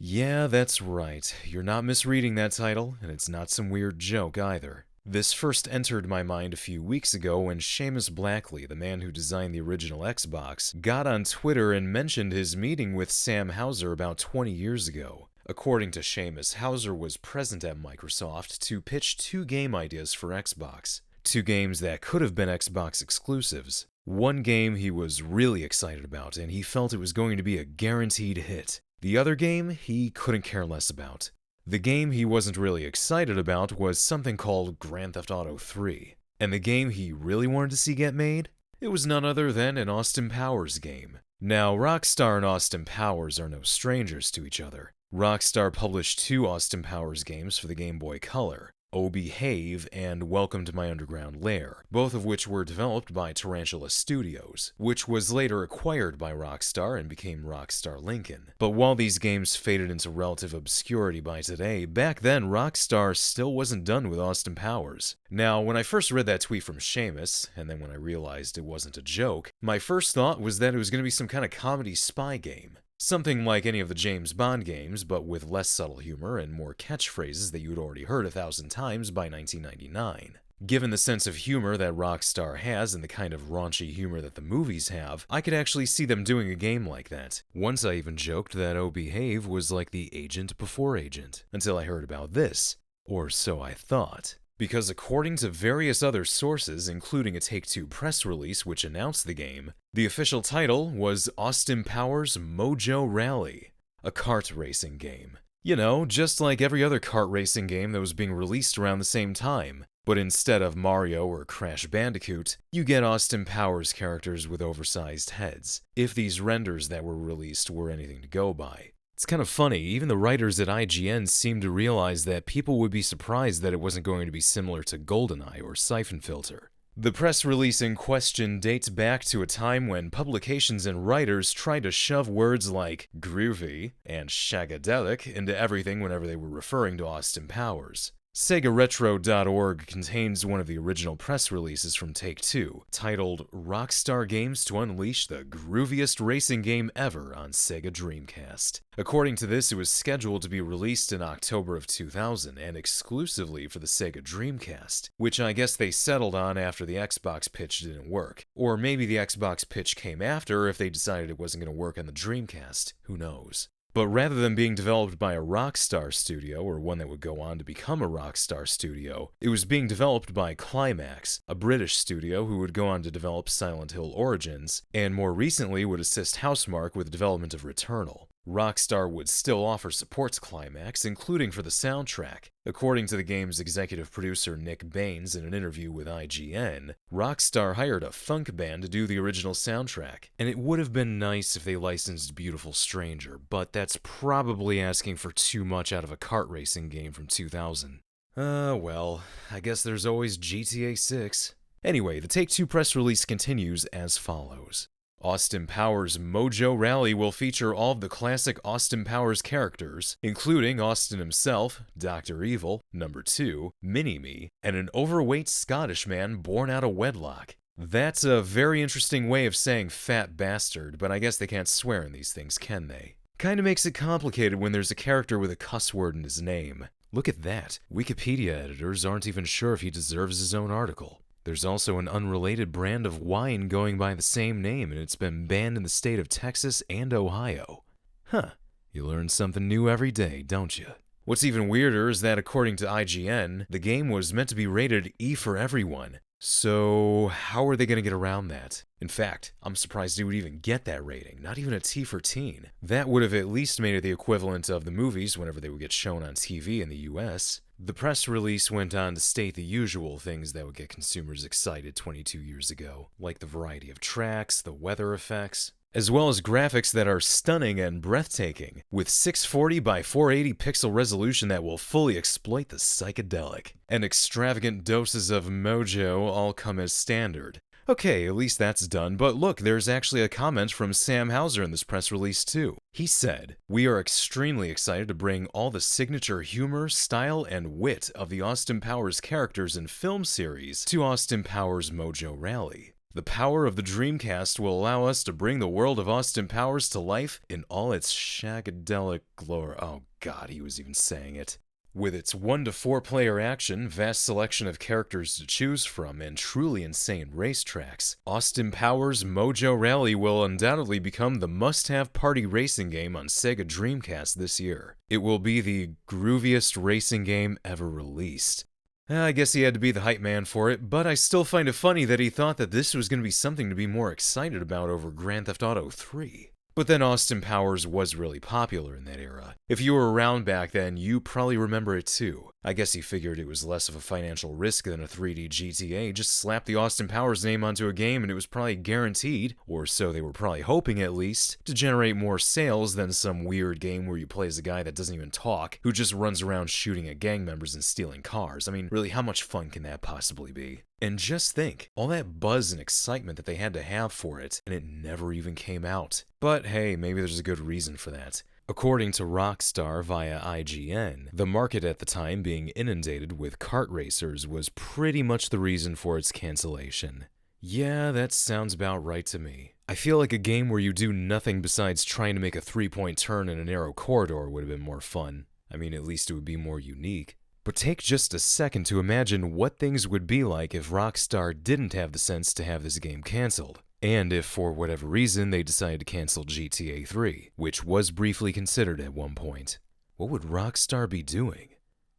Yeah, that's right. You're not misreading that title, and it's not some weird joke either. This first entered my mind a few weeks ago when Seamus Blackley, the man who designed the original Xbox, got on Twitter and mentioned his meeting with Sam Houser about 20 years ago. According to Seamus, Houser was present at Microsoft to pitch two game ideas for Xbox. Two games that could have been Xbox exclusives. One game he was really excited about, and he felt it was going to be a guaranteed hit. The other game he couldn't care less about. The game he wasn't really excited about was something called Grand Theft Auto 3. And the game he really wanted to see get made? It was none other than an Austin Powers game. Now, Rockstar and Austin Powers are no strangers to each other. Rockstar published two Austin Powers games for the Game Boy Color, Oh Behave and Welcome to My Underground Lair, both of which were developed by Tarantula Studios, which was later acquired by Rockstar and became Rockstar Lincoln. But while these games faded into relative obscurity by today, back then Rockstar still wasn't done with Austin Powers. Now, when I first read that tweet from Seamus, and then when I realized it wasn't a joke, my first thought was that it was going to be some kind of comedy spy game. Something like any of the James Bond games, but with less subtle humor and more catchphrases that you had already heard 1,000 times by 1999. Given the sense of humor that Rockstar has and the kind of raunchy humor that the movies have, I could actually see them doing a game like that. Once I even joked that Oh Behave was like the agent before agent, until I heard about this. Or so I thought. Because according to various other sources, including a Take-Two press release which announced the game, the official title was Austin Powers Mojo Rally, a kart racing game. You know, just like every other kart racing game that was being released around the same time. But instead of Mario or Crash Bandicoot, you get Austin Powers characters with oversized heads, if these renders that were released were anything to go by. It's kind of funny, even the writers at IGN seemed to realize that people would be surprised that it wasn't going to be similar to GoldenEye or Siphon Filter. The press release in question dates back to a time when publications and writers tried to shove words like groovy and shagadelic into everything whenever they were referring to Austin Powers. SegaRetro.org contains one of the original press releases from Take-Two, titled Rockstar Games to Unleash the Grooviest Racing Game Ever on Sega Dreamcast. According to this, it was scheduled to be released in October of 2000 and exclusively for the Sega Dreamcast, which I guess they settled on after the Xbox pitch didn't work. Or maybe the Xbox pitch came after if they decided it wasn't going to work on the Dreamcast. Who knows? But rather than being developed by a Rockstar studio, or one that would go on to become a Rockstar studio, it was being developed by Climax, a British studio who would go on to develop Silent Hill Origins, and more recently would assist Housemarque with the development of Returnal. Rockstar would still offer support to Climax, including for the soundtrack. According to the game's executive producer Nick Baines in an interview with IGN, Rockstar hired a funk band to do the original soundtrack, and it would have been nice if they licensed Beautiful Stranger, but that's probably asking for too much out of a kart racing game from 2000. Well, I guess there's always GTA 6. Anyway, the Take-Two press release continues as follows. Austin Powers Mojo Rally will feature all of the classic Austin Powers characters, including Austin himself, Dr. Evil, Number 2, Mini-Me, and an overweight Scottish man born out of wedlock. That's a very interesting way of saying fat bastard, but I guess they can't swear in these things, can they? Kinda makes it complicated when there's a character with a cuss word in his name. Look at that. Wikipedia editors aren't even sure if he deserves his own article. There's also an unrelated brand of wine going by the same name, and it's been banned in the state of Texas and Ohio. Huh, you learn something new every day, don't you? What's even weirder is that according to IGN, the game was meant to be rated E for everyone. So, how are they going to get around that? In fact, I'm surprised it would even get that rating, not even a T for teen. That would have at least made it the equivalent of the movies whenever they would get shown on TV in the US. The press release went on to state the usual things that would get consumers excited 22 years ago, like the variety of tracks, the weather effects, as well as graphics that are stunning and breathtaking, with 640 by 480 pixel resolution that will fully exploit the psychedelic. And extravagant doses of mojo all come as standard. Okay, at least that's done, but look, there's actually a comment from Sam Houser in this press release too. He said, "We are extremely excited to bring all the signature humor, style, and wit of the Austin Powers characters and film series to Austin Powers Mojo Rally. The power of the Dreamcast will allow us to bring the world of Austin Powers to life in all its shagadelic glory. Oh god, he was even saying it. With its 1 to 4 player action, vast selection of characters to choose from, and truly insane racetracks, Austin Powers Mojo Rally will undoubtedly become the must-have party racing game on Sega Dreamcast this year. It will be the grooviest racing game ever released. I guess he had to be the hype man for it, but I still find it funny that he thought that this was going to be something to be more excited about over Grand Theft Auto 3. But then Austin Powers was really popular in that era. If you were around back then, you probably remember it too. I guess he figured it was less of a financial risk than a 3D GTA, just slap the Austin Powers name onto a game and it was probably guaranteed, or so they were probably hoping at least, to generate more sales than some weird game where you play as a guy that doesn't even talk, who just runs around shooting at gang members and stealing cars. I mean, really, how much fun can that possibly be? And just think, all that buzz and excitement that they had to have for it, and it never even came out. But hey, maybe there's a good reason for that. According to Rockstar via IGN, the market at the time being inundated with kart racers was pretty much the reason for its cancellation. Yeah, that sounds about right to me. I feel like a game where you do nothing besides trying to make a 3-point turn in a narrow corridor would have been more fun. I mean, at least it would be more unique. But take just a second to imagine what things would be like if Rockstar didn't have the sense to have this game cancelled. And if, for whatever reason, they decided to cancel GTA 3, which was briefly considered at one point. What would Rockstar be doing?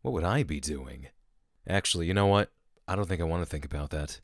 What would I be doing? Actually, you know what? I don't think I want to think about that.